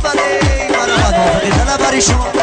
بله مرحبا موافقی طلب شما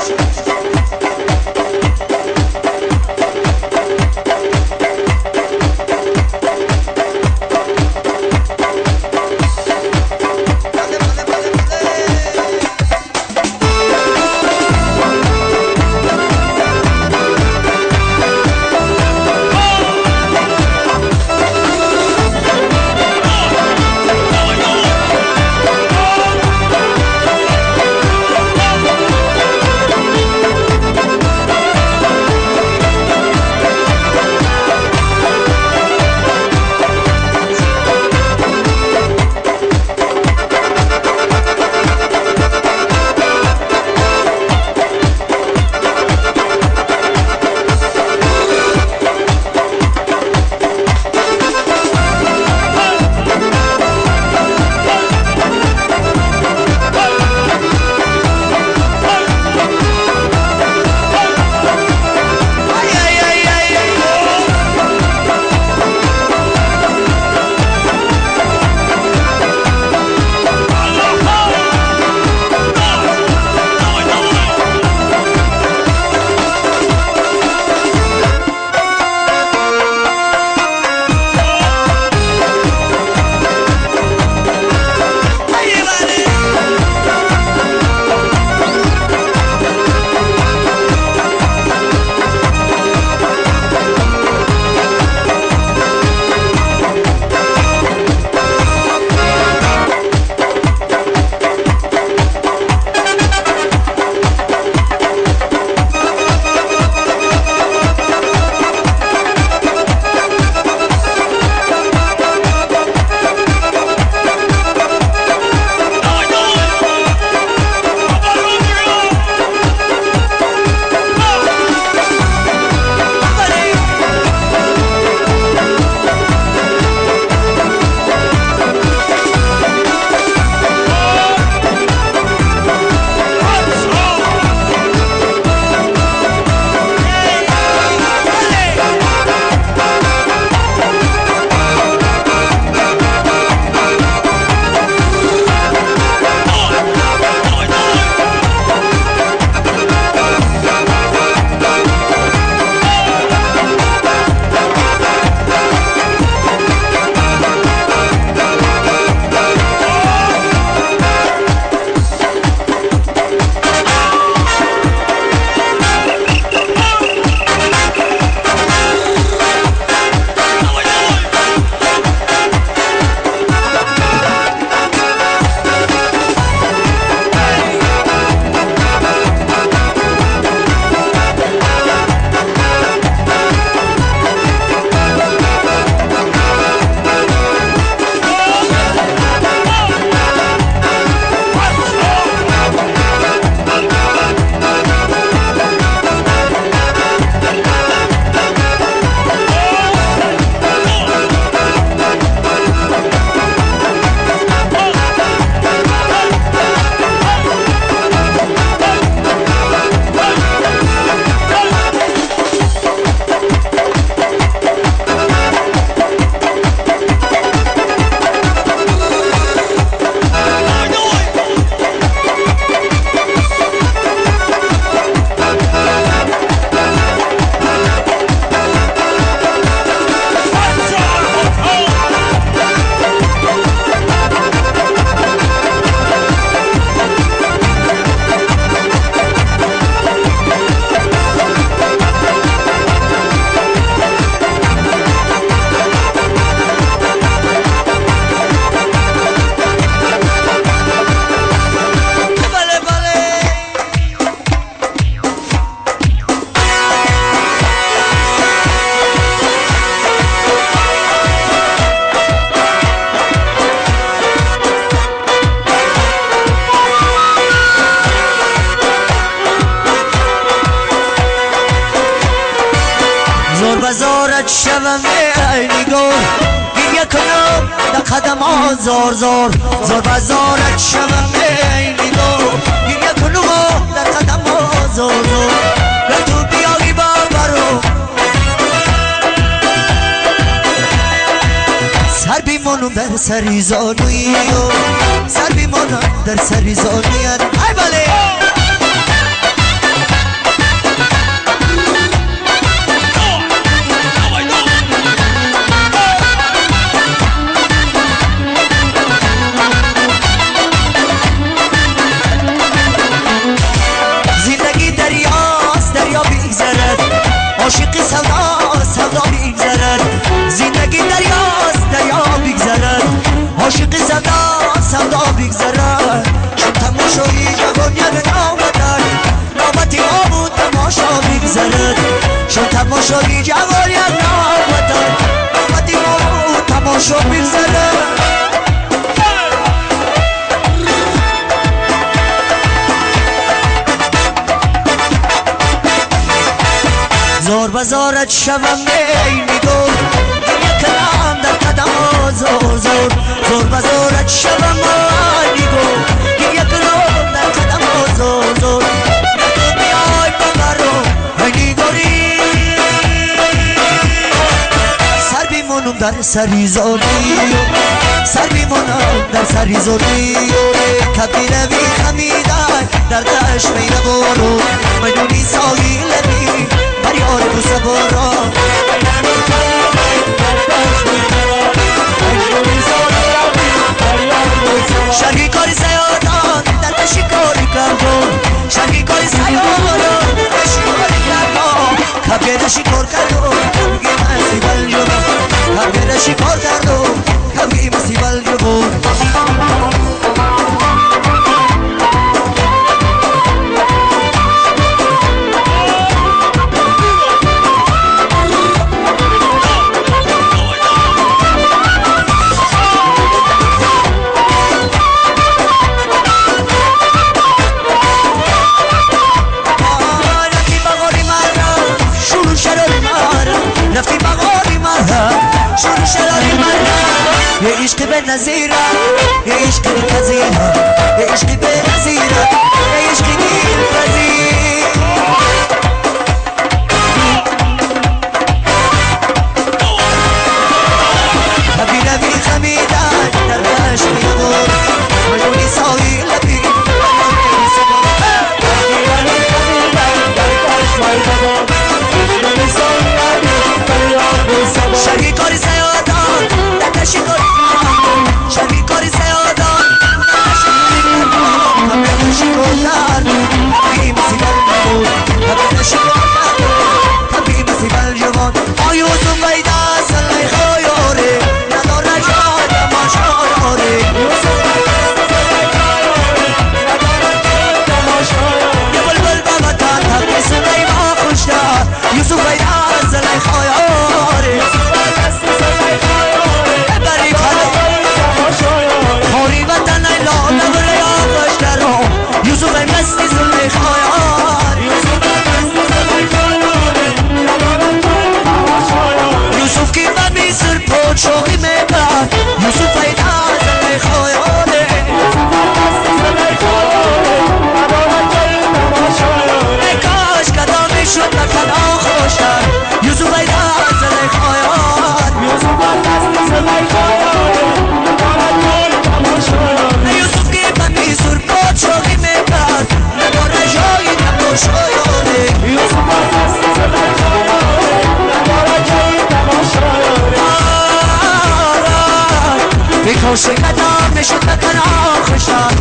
شوم ای نگار گریه کنم در قدم زار زار زار بزارت شوم ای نگار گریه کنم در قدم زار زار و تو بیایی برو سر بیمونم به در سری زانوی سر بیمانم در سری زانویت ای بله زندگی دریاست دریا بیگذرد عاشق سودا سودا بیگذرد زندگی دریاست دریا بیگذرد عاشق سودا سودا بیگذرد چون تماشایی جوانیت نامدن نامتی ما بود تماشا بیگذرد چون تماشایی جوانیت نامدن نامتی ما بود تماشا بیگذرد زور بزارت شوم میلی دور یک کلام در قدم زور زور زور بزارت شوم میلی دور یک کلام در قدم زور زور تو بیای ببرو میلی دوری سر بیمونم در سری زوری سر بیمونم در سری زوری کبیر بی خمیدن در دشت میره برو میدونی ساحل بی فریاد تو سبارا شرقی کاری سیادان در شکاری کردم شرقی کاری سیادان در شکاری کردم کبیر شکار کردم کبیر مسیبل جبم کبیر شکار کردم کبیر مسیبل جبم يا عشق بالنزيرة يا عشق بالكزيرة يا عشق بالنزيرة يا عشق بالكزيرة خبيرة بي خميدة درباش بيغور مجوني ساوي لبي شرقی کاری سیادان در شکاری شرقی کاری سیادان در شکار کردم کبیر مسیبل جوان کبیر شکار کردم کبیر مسیبل جوان آیوزم بیدا سلی خیاره ندار رجا تماشا داره یه بلبل بابتان تبری سلی ما خوشدار یوسف بیدا سلی خیاره خوری وطن ایلا نبره آقاش درو یوسف مستی زلمی خایار یوسف کی ببی سر پوچ شوقی میبرد یوسف ایدا زلمی خایاره ای کاش کدامی شد نکنا خوشتر یوسف ایدا زلمی خایار یوسف کی ببی سر پوچ شوقی میبرد نباره جایی تماشایاره بیکاش کدام نشد نکن آخشان